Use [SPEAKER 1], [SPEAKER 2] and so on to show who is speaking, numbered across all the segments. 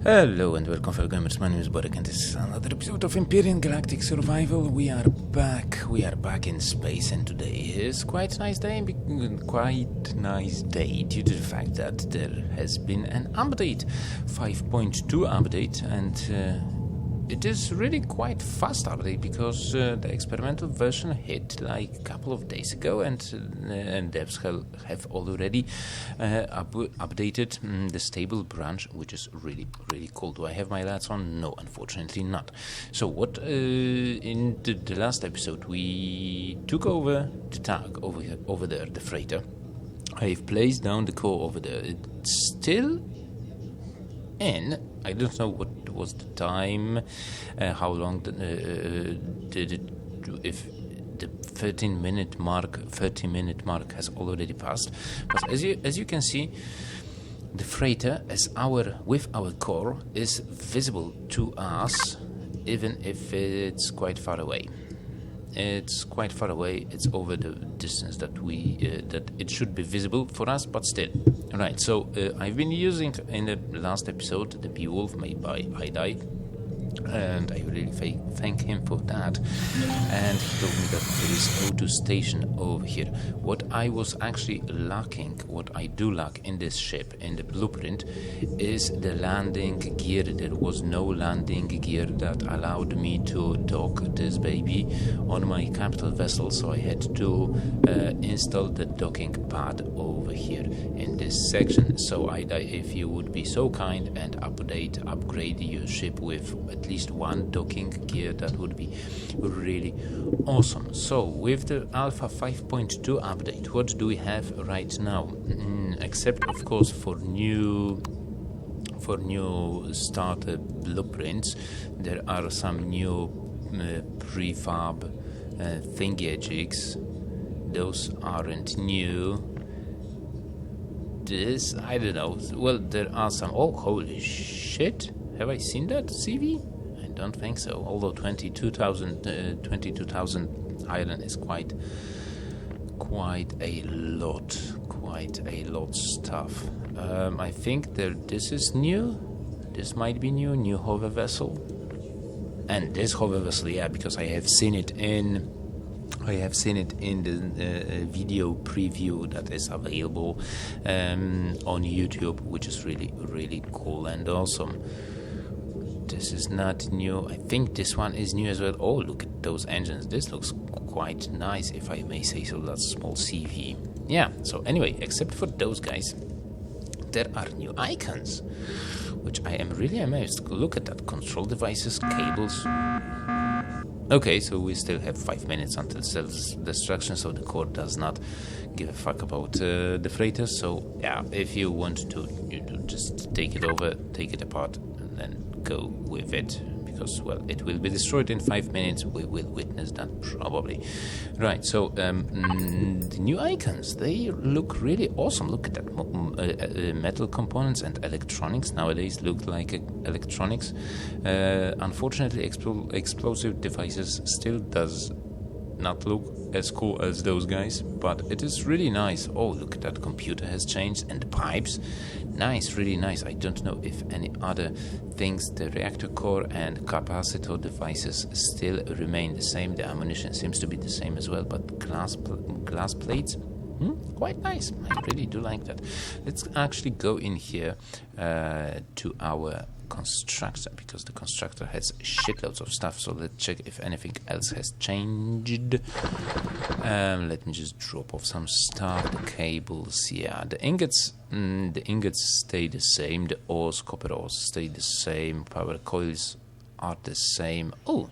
[SPEAKER 1] Hello and welcome fellow gamers, my name is Borek and this is another episode of Empyrion Galactic Survival. We are back in space, and today is quite a nice day due to the fact that there has been an update, 5.2 update, and it is really quite fast update because the experimental version hit like a couple of days ago, and devs have already updated the stable branch, which is really cool. Do I have my lights on? No, unfortunately not. So what in the last episode we took over the tug over there, the freighter. I've placed down the core over there. It's still in. I don't know what was the time, how long did it, if the 30-minute mark has already passed. But as you can see, the freighter with our core is visible to us, even if it's quite far away. It's quite far away. It's over the distance that it should be visible for us, but still. Right. So I've been using in the last episode the Beowulf made by Idai, and I really thank him for that. And he told me that there is O2 station over here. What I was actually lacking, what I do lack in this ship, in the blueprint, is the landing gear. There was no landing gear that allowed me to dock this baby on my capital vessel, so I had to install the docking pad over here in this section. So Idai, if you would be so kind and upgrade your ship with at least one docking gear, that would be really awesome. So with the Alpha 5.2 update, what do we have right now? Except of course for new starter blueprints, there are some new prefab thingy-jigs. Those aren't new. This, I don't know. Well, there are some. Oh, holy shit! Have I seen that CV? I don't think so. Although 22,000 iron is quite a lot stuff. I think this is new. This might be new hover vessel. And this hover vessel, yeah, because I have seen it in the video preview that is available on YouTube, which is really cool and awesome. This is not new. I think this one is new as well. Oh, look at those engines. This looks quite nice, if I may say so. That's small CV. Yeah, so anyway, except for those guys, there are new icons, which I am really amazed. Look at that. Control devices, cables. Okay, so we still have 5 minutes until self-destruction, so the core does not give a fuck about the freighters. So yeah, if you want to, you just take it over, take it apart, and then go with it, because, well, it will be destroyed in 5 minutes. We will witness that probably. Right, so the new icons, they look really awesome. Look at that. Metal components and electronics nowadays look like electronics. Unfortunately, explosive devices still does not look as cool as those guys, but it is really nice. Oh, look at that, computer has changed, and the pipes, nice, really nice. I don't know if any other things, the reactor core and capacitor devices still remain the same. The ammunition seems to be the same as well, but glass plates, quite nice. I really do like that. Let's actually go in here to our constructor, because the constructor has shitloads of stuff. So let's check if anything else has changed. Let me just drop off some stuff. The cables, yeah, the ingots stay the same. The ores, copper ores, stay the same. Power coils are the same. Oh,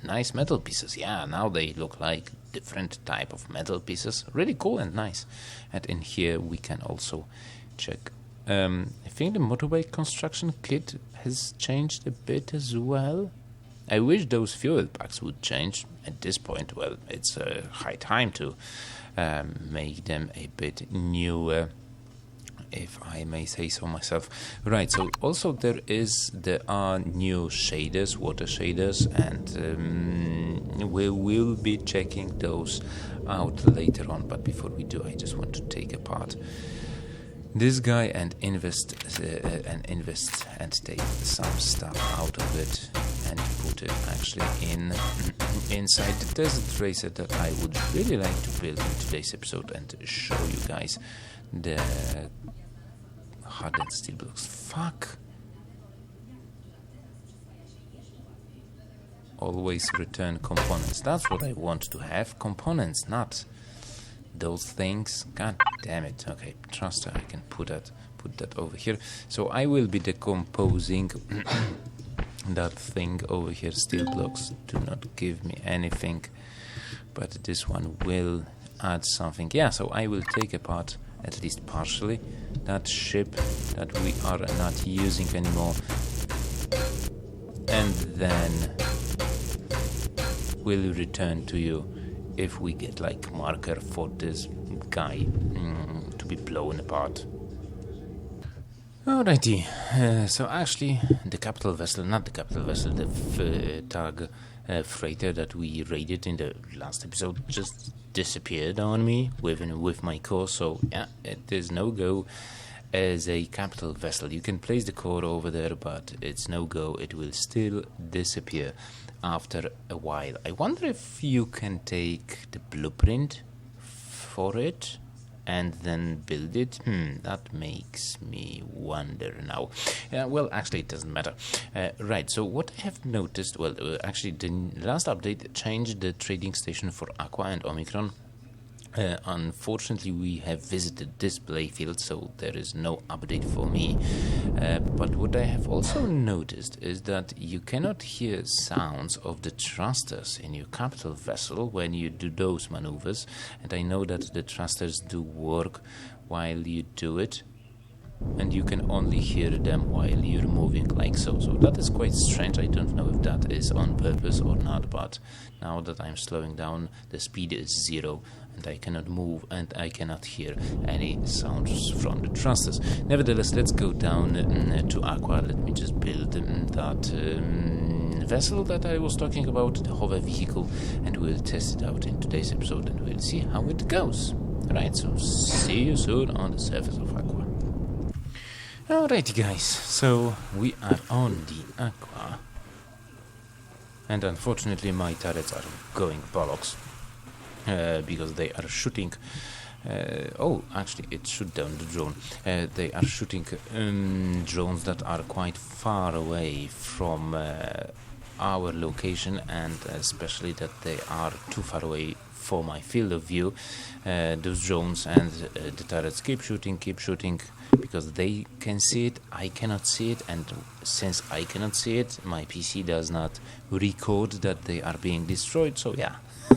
[SPEAKER 1] nice metal pieces. Yeah, now they look like different type of metal pieces. Really cool and nice. And in here we can also check. I think the motorway construction kit has changed a bit as well. I wish those fuel packs would change at this point. Well, it's high time to make them a bit newer, if I may say so myself. Right, so also there are new shaders, water shaders, and we will be checking those out later on. But before we do, I just want to take apart this guy and invest and take some stuff out of it and put it actually inside the desert racer that I would really like to build in today's episode and show you guys the hardened steel blocks. Fuck. Always return components. That's what I want to have. Components, not those things. God damn it. Okay, thruster, I can put that over here. So I will be decomposing that thing over here. Steel blocks do not give me anything, but this one will add something. Yeah, so I will take apart, at least partially, that ship that we are not using anymore, and then we'll return to you if we get like marker for this guy to be blown apart. Alrighty, so actually the capital vessel, not the capital vessel, the tug freighter that we raided in the last episode just disappeared on me with my core, so yeah, it is no go as a capital vessel. You can place the core over there, but it's no go, it will still disappear after a while. I wonder if you can take the blueprint for it and then build it. That makes me wonder now. Well, actually, it doesn't matter. Right, so what I have noticed, well, actually, the last update changed the trading station for Aqua and Omicron. Unfortunately, we have visited this playfield, so there is no update for me. But what I have also noticed is that you cannot hear sounds of the thrusters in your capital vessel when you do those maneuvers. And I know that the thrusters do work while you do it, and you can only hear them while you're moving like so. So that is quite strange. I don't know if that is on purpose or not, but now that I'm slowing down, the speed is 0 and I cannot move and I cannot hear any sounds from the thrusters. Nevertheless, let's go down to Aqua. Let me just build that vessel that I was talking about, the hover vehicle, and we'll test it out in today's episode and we'll see how it goes. Right, so see you soon on the surface of Aqua. Alrighty guys, so we are on the Aqua, and unfortunately my turrets are going bollocks because they are shooting. Oh, actually it shoot down the drone. They are shooting drones that are quite far away from our location, and especially that they are too far away for my field of view. Those drones and the turrets keep shooting because they can see it, I cannot see it, and since I cannot see it, my PC does not record that they are being destroyed, so yeah,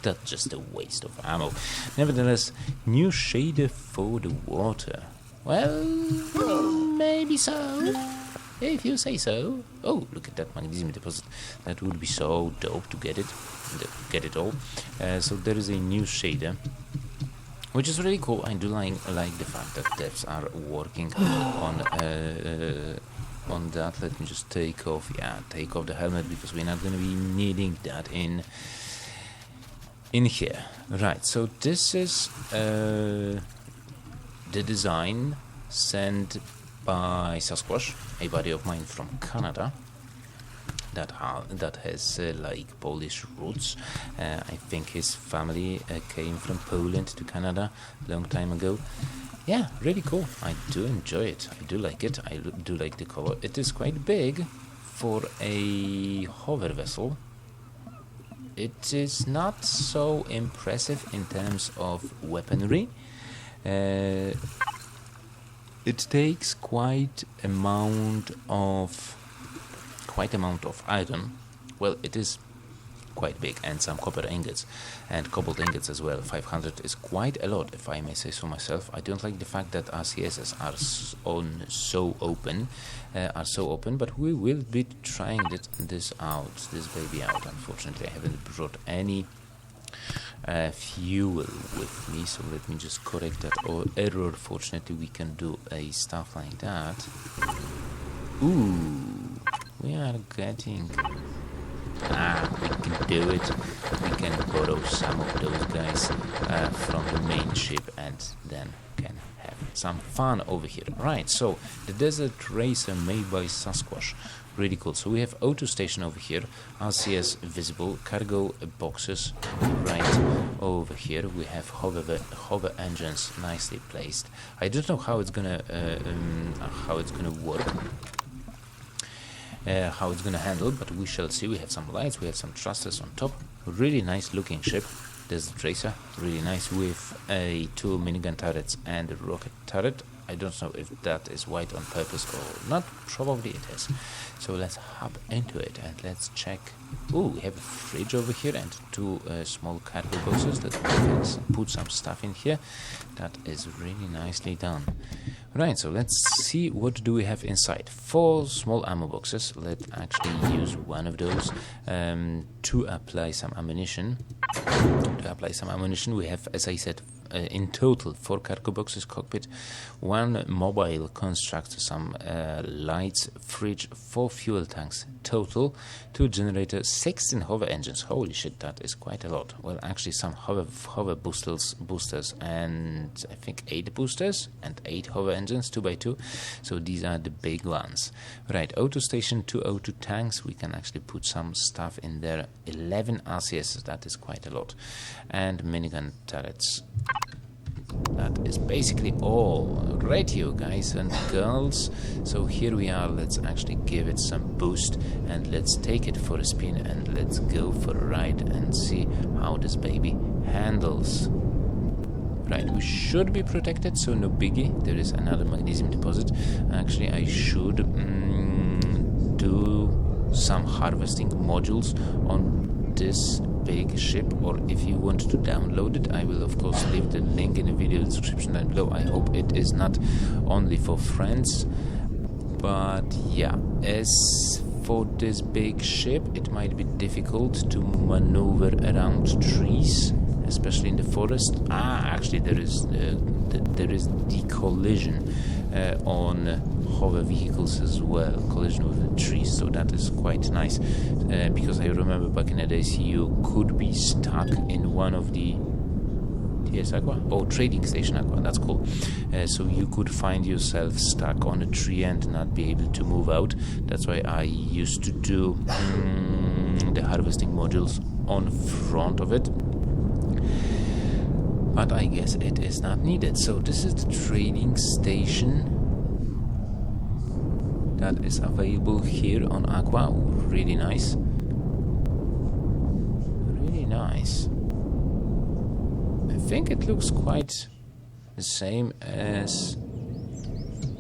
[SPEAKER 1] that's just a waste of ammo. Nevertheless, new shader for the water. Well, maybe so, if you say so. Oh, look at that magnesium deposit. That would be so dope to get it all. So there is a new shader, which is really cool. I do like the fact that devs are working on that. Let me just take off the helmet because we're not going to be needing that in here. Right, so this is the design sent by Sasquatch, a buddy of mine from Canada that has like Polish roots. I think his family came from Poland to Canada a long time ago. Yeah, really cool. I do enjoy it. I do like it. I do like the color. It is quite big for a hover vessel. It is not so impressive in terms of weaponry. It takes quite amount of iron. Well, it is quite big, and some copper ingots and cobalt ingots as well. 500 is quite a lot, if I may say so myself. I don't like the fact that RCSs are so open, but we will be trying this baby out. Unfortunately, I haven't brought any fuel with me, so let me just correct that error. Fortunately, we can do a stuff like that. Ooh, we are getting... we can do it. We can borrow some of those guys from the main ship and then can have some fun over here. Right, so the Desert Racer made by Sasquatch. Really cool. So we have O2 station over here, RCS visible, cargo boxes right over here. We have hover engines nicely placed. I don't know how it's gonna work, how it's gonna handle, but we shall see. We have some lights, we have some thrusters on top. Really nice looking ship. Desert Racer, really nice, with two minigun turrets and a rocket turret. I don't know if that is white on purpose or not. Probably it is. So let's hop into it and let's check. Oh, we have a fridge over here and two small cargo boxes that we can put some stuff in here. That is really nicely done. Right, so let's see what do we have inside. 4 small ammo boxes. Let's actually use one of those to apply some ammunition. We have, as I said, in total 4 cargo boxes, cockpit, 1 mobile constructor, some lights, fridge, 4 fuel tanks total, 2 generators, 16 hover engines. Holy shit, that is quite a lot. Well, actually some hover boosters, and I think 8 boosters and 8 hover engines, 2x2. So these are the big ones. Right, O2 station, 2 O2 tanks. We can actually put some stuff in there. 11 RCSs, that is quite a lot. And minigun turrets. That is basically all. Radio, guys and girls. So here we are. Let's actually give it some boost and let's take it for a spin and let's go for a ride and see how this baby handles. Right, we should be protected, so no biggie. There is another magnesium deposit. Actually, I should do some harvesting modules on this big ship, or if you want to download it, I will of course leave the link in the video description down below. I hope it is not only for friends, but yeah, as for this big ship, it might be difficult to maneuver around trees, especially in the forest. Actually there is the collision on hover vehicles as well, collision with the trees, so that is quite nice, because I remember back in the days you could be stuck in one of the TS Aqua? Oh, trading station Aqua, that's cool. So you could find yourself stuck on a tree and not be able to move out. That's why I used to do the harvesting modules on front of it, but I guess it is not needed. So this is the trading station that is available here on Aqua. Really nice. Really nice. I think it looks quite the same as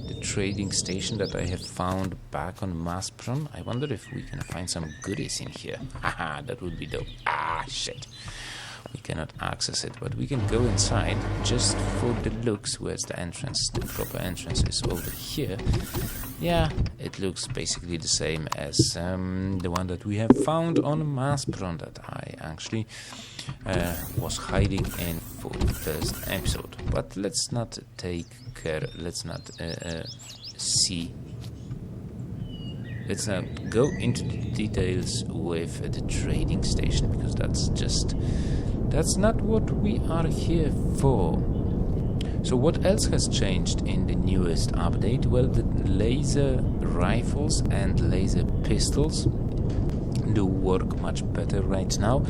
[SPEAKER 1] the trading station that I have found back on Maspron. I wonder if we can find some goodies in here. Haha, that would be dope. Shit. We cannot access it, but we can go inside just for the looks. Where's the entrance? The proper entrance is over here. Yeah, it looks basically the same as the one that we have found on Maspron that I actually was hiding in for the first episode. But let's not take care, let's not let's not go into the details with the trading station, because that's not what we are here for. So what else has changed in the newest update? Well, the laser rifles and laser pistols do work much better right now.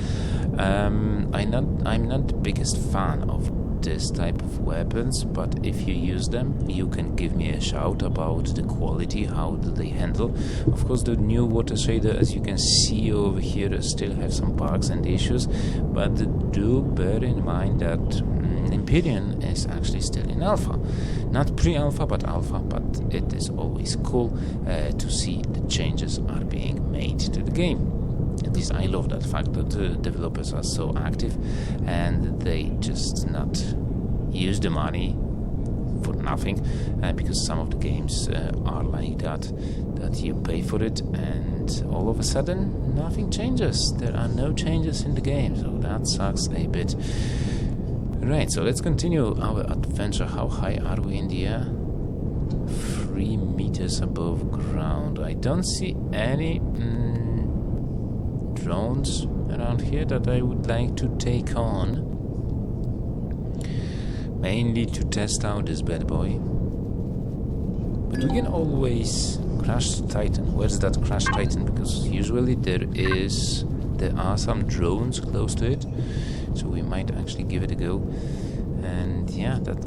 [SPEAKER 1] I'm not the biggest fan of this type of weapons, but if you use them, you can give me a shout about the quality, how do they handle. Of course, the new water shader, as you can see over here, still have some bugs and issues, but do bear in mind that Empyrion is actually still in alpha. Not pre-alpha, but alpha, but it is always cool to see the changes are being made to the game. At least I love that fact that the developers are so active and they just not use the money for nothing, because some of the games are like that you pay for it and all of a sudden nothing changes. There are no changes in the game, so that sucks a bit. Right, so let's continue our adventure. How high are we in the air? 3 meters above ground. I don't see any drones around here that I would like to take on. mainly to test out this bad boy. But we can always crash Titan. Where's that crash Titan? Because usually there are some drones close to it, so we might actually give it a go. And yeah, that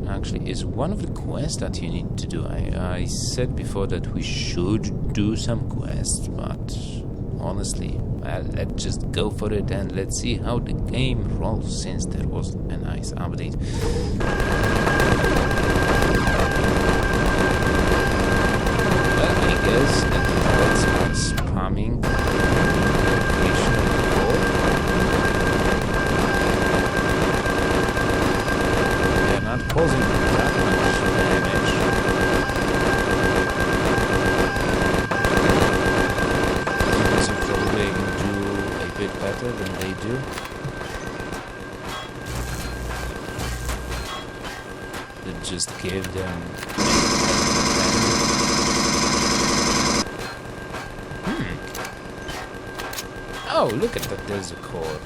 [SPEAKER 1] actually is one of the quests that you need to do. I said before that we should do some quests, but honestly, let's just go for it and let's see how the game rolls, since there was a nice update. Well, I guess that's not spamming location before. They're not causing that much damage. So probably can do a bit better than they do. Let's just give them. Oh, look at that, there's a core.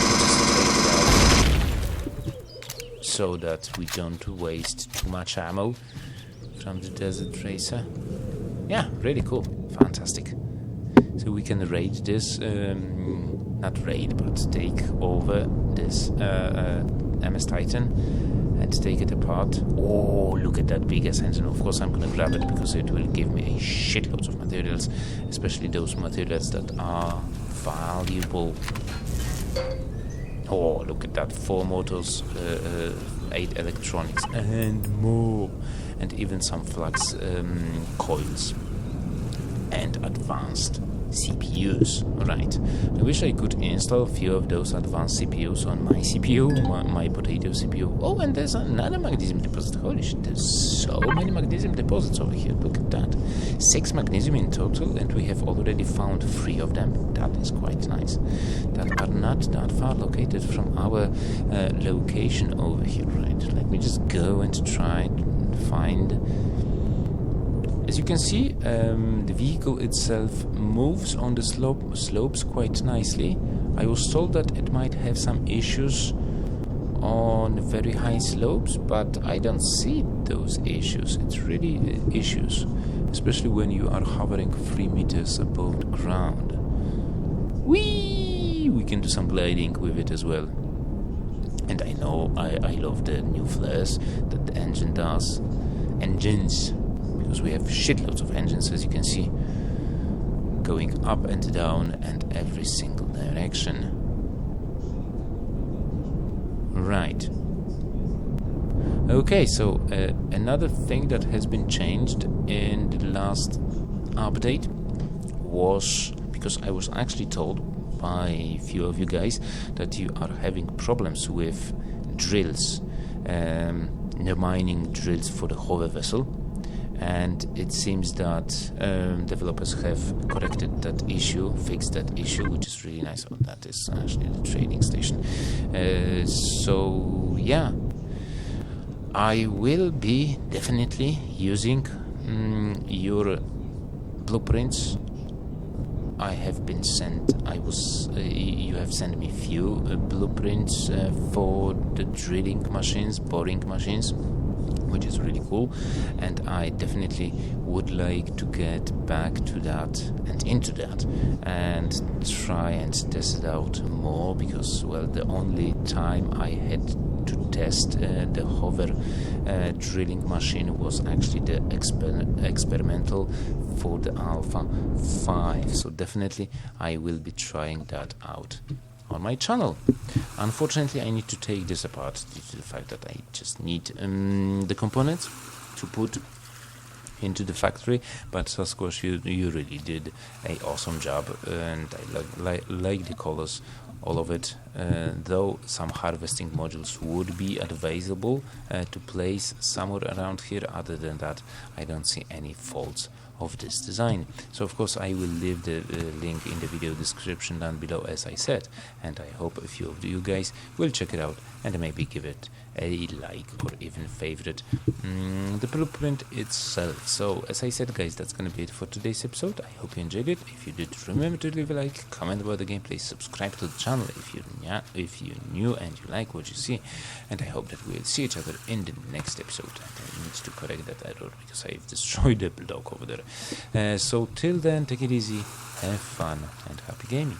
[SPEAKER 1] Just take it out so that we don't waste too much ammo from the Desert Racer. Yeah, really cool. Fantastic. So we can raid this, not raid, but take over this MS Titan and take it apart. Oh, look at that big engine. Of course I'm gonna grab it because it will give me a shitloads of materials, especially those materials that are valuable. Oh, look at that, 4 motors, 8 electronics and more, and even some flux coils and advanced CPUs. Right, I wish I could install a few of those advanced CPUs on my CPU, my potato CPU. Oh, and there's another magnesium deposit. Holy shit, there's so many magnesium deposits over here. Look at that. 6 magnesium in total, and we have already found 3 of them. That is quite nice. That are not that far located from our location over here. Right, let me just go and try and find. As you can see, the vehicle itself moves on the slopes quite nicely. I was told that it might have some issues on very high slopes, but I don't see those issues. It's really issues, especially when you are hovering 3 meters above the ground. Whee! We can do some gliding with it as well. And I know I love the new flares that the engine does. Engines. Because we have shitloads of engines, as you can see, going up and down and every single direction. Right. Okay, so another thing that has been changed in the last update was, because I was actually told by a few of you guys that you are having problems with drills, the mining drills for the hover vessel. And it seems that developers have corrected that issue, fixed that issue, which is really nice. Oh, that is actually the trading station. So yeah, I will be definitely using your blueprints. I have been sent. You have sent me few blueprints for the drilling machines, boring machines, which is really cool, and I definitely would like to get back to that and into that and try and test it out more, because, well, the only time I had to test the hover drilling machine was actually the experimental for the Alpha 5, so definitely I will be trying that out on my channel. Unfortunately, I need to take this apart due to the fact that I just need the components to put into the factory, but Sasquatch, you really did an awesome job, and I like the colors, all of it, though some harvesting modules would be advisable to place somewhere around here. Other than that, I don't see any faults of this design. So of course I will leave the link in the video description down below, as I said, and I hope a few of you guys will check it out and maybe give it a like or even favorite the blueprint itself. So as I said, guys, that's gonna be it for today's episode. I hope you enjoyed it. If you did, remember to leave a like, comment about the gameplay, subscribe to the channel if you're new and you like what you see, and I hope that we'll see each other in the next episode. I need to correct that error because I've destroyed the block over there. So till then, take it easy, have fun, and happy gaming.